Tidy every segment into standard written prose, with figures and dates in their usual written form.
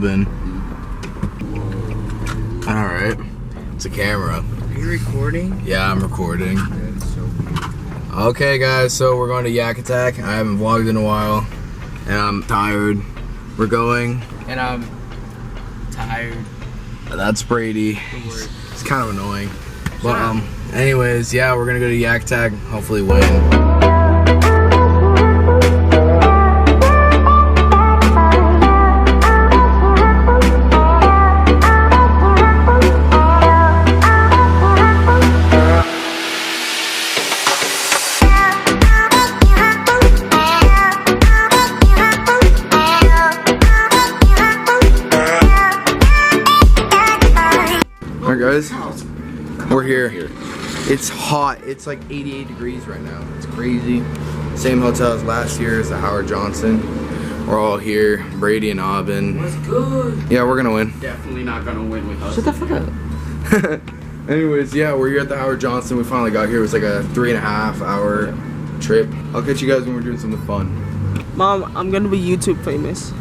oven. Alright. It's a camera. Are you recording? Yeah, I'm recording. That's so weird. Okay guys, so we're going to Yak Attack. I haven't vlogged in a while and I'm tired. We're going. And I'm tired. That's Brady. It's kind of annoying. But anyways, yeah, we're gonna go to Yak Attack, hopefully win. Alright guys, we're here. It's hot. It's like 88 degrees right now. It's crazy. Same hotel as last year as the Howard Johnson. We're all here. Brady and Aubin. What's good? Yeah, we're gonna win. Definitely not gonna win with us. Shut the fuck up. Anyways, yeah, we're here at the Howard Johnson. We finally got here. It was like a 3.5 hour trip. I'll catch you guys when we're doing something fun. Mom, I'm gonna be YouTube famous.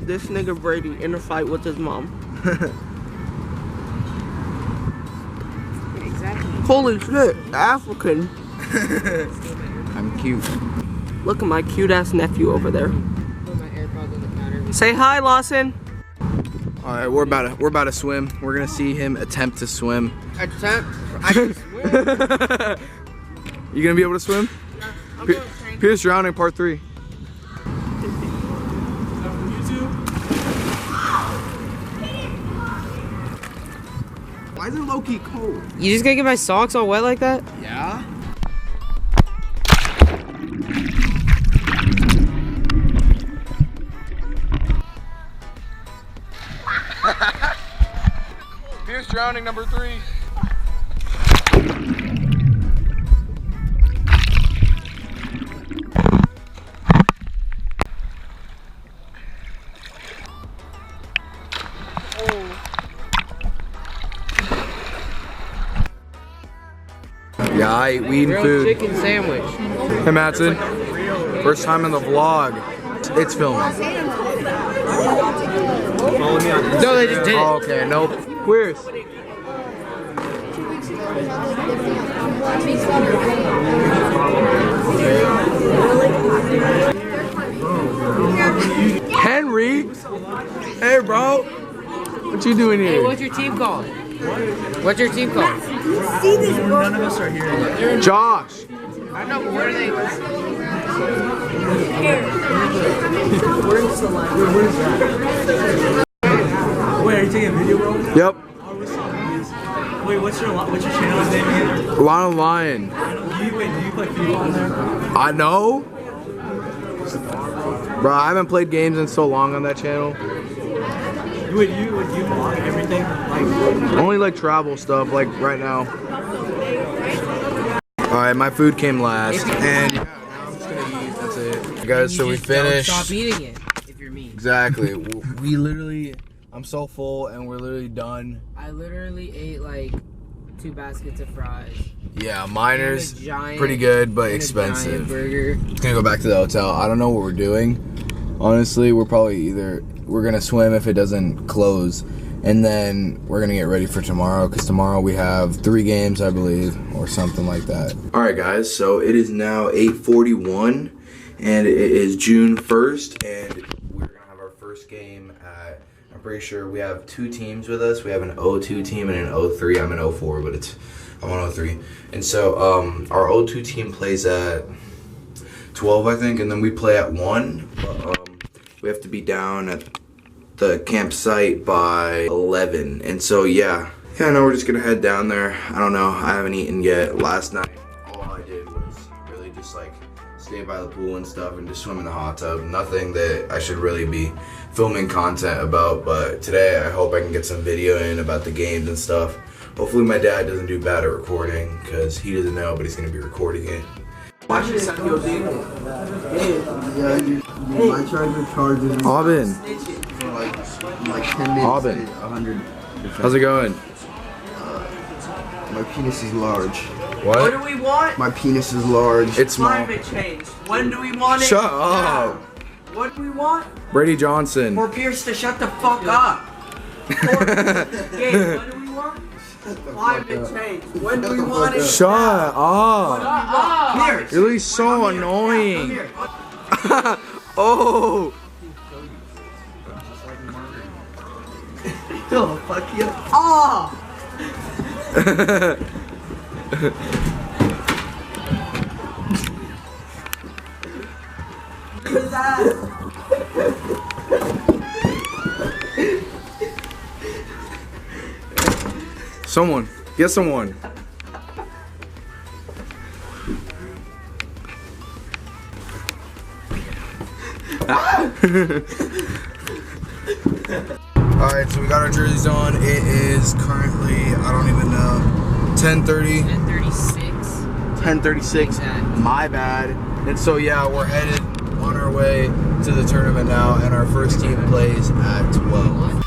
This nigga Brady in a fight with his mom. Exactly. Holy shit, African. I'm cute. Look at my cute ass nephew over there. Put my AirPods on the counter. Say hi, Lawson. Alright, we're about to swim. We're gonna see him attempt to swim. I can swim. You gonna be able to swim? I'm gonna train. Pierce drowning part 3. Why is it low-key cold? You just gonna get my socks all wet like that? Yeah? Pierce drowning number 3. Yeah, I eat weed and Grilled food. chicken sandwich. Hey Matson, first time in the vlog. It's filming. Follow me on No, they just did it. Oh, okay, nope. Where's? Henry? Hey bro, what you doing Hey, here? what's your team called? What's your team called? None of us are here. Josh. I know, but where are they? Wait, are you taking a video, bro? Yep. Wait, what's your channel's name again? Lana Lion. Do you play FIFA on there? I know. Bro, I haven't played games in so long on that channel. Would you vlog everything? Only like travel stuff, like right now. Alright, my food came last. And yeah, now I'm just gonna eat. That's it. Guys, so we finished. Stop eating it if you're me. Exactly. We literally, I'm so full and we're literally done. I literally ate like 2 baskets of fries. Yeah, Miner's And a giant- pretty good, but and a expensive. giant burger. Just gonna go back to the hotel. I don't know what we're doing. Honestly, we're probably we're gonna swim if it doesn't close. And then we're gonna get ready for tomorrow, because tomorrow we have 3 games, I believe, or something like that. Alright guys, so it is now 8:41 and it is June 1st, and we're gonna have our first game at, I'm pretty sure we have 2 teams with us. We have an 02 team and an 03. I'm an 04, but I'm on 03. And so our 02 team plays at 12, I think, and then we play at 1. But we have to be down at the campsite by 11, and so yeah, now we're just gonna head down there. I don't know, I haven't eaten yet. Last night all I did was really just like stay by the pool and stuff and just swim in the hot tub. Nothing that I should really be filming content about, but today I hope I can get some video in about the games and stuff. Hopefully my dad doesn't do bad at recording, because he doesn't know, but he's going to be recording it. Watch this on Yobi. Yeah, my charger charges Aubin. for like 10 minutes. Aubin. 100. How's it going? My penis is large. What What? do we want? My penis is large. It's small. Climate change. When do we want it? Shut up. What do we want? Brady Johnson. For Pierce to shut the fuck up. Gabe, what do we want? Climate change. When do we want it? Shut up. Pierce. You're really so annoying. Oh. Oh, fuck you. Oh! Who's that? Someone. Get someone. Alright, so we got our jerseys on. It is currently, I don't even know, 10:30. 10:36. 10:36. My bad. And so yeah, we're headed on our way to the tournament now, and our first team plays at 12.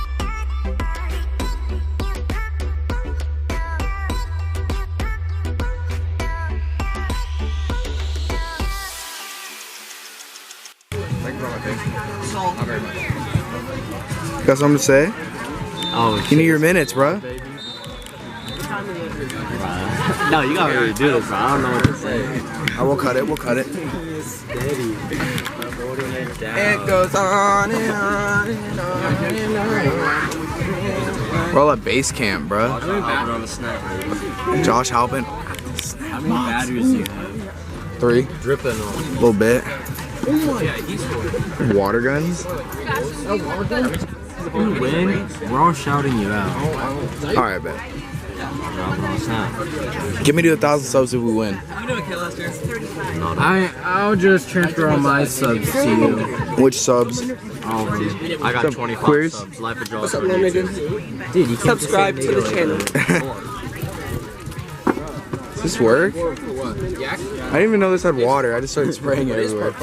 Got something to say? Oh, You need your minutes, bruh. no, you gotta really do this, bro. I don't know what to say. I will cut it. We'll cut it. Steady. It goes on and on and on and on. We're all at base camp, bruh. On the snap. Josh Halpin. How many batteries do you have? 3. Dripping on. A little bit. Water guns. If you win, we're all shouting you out. Alright, bet. Dropping on the snap. Get me to 1,000 subs if we win. I'll just transfer all my subs to you. Which subs? All of them. I got Some 25 queers? subs. Life of Jaws. Dude, you can't subscribe to the channel. Does this work? I didn't even know this had water. I just started spraying it everywhere.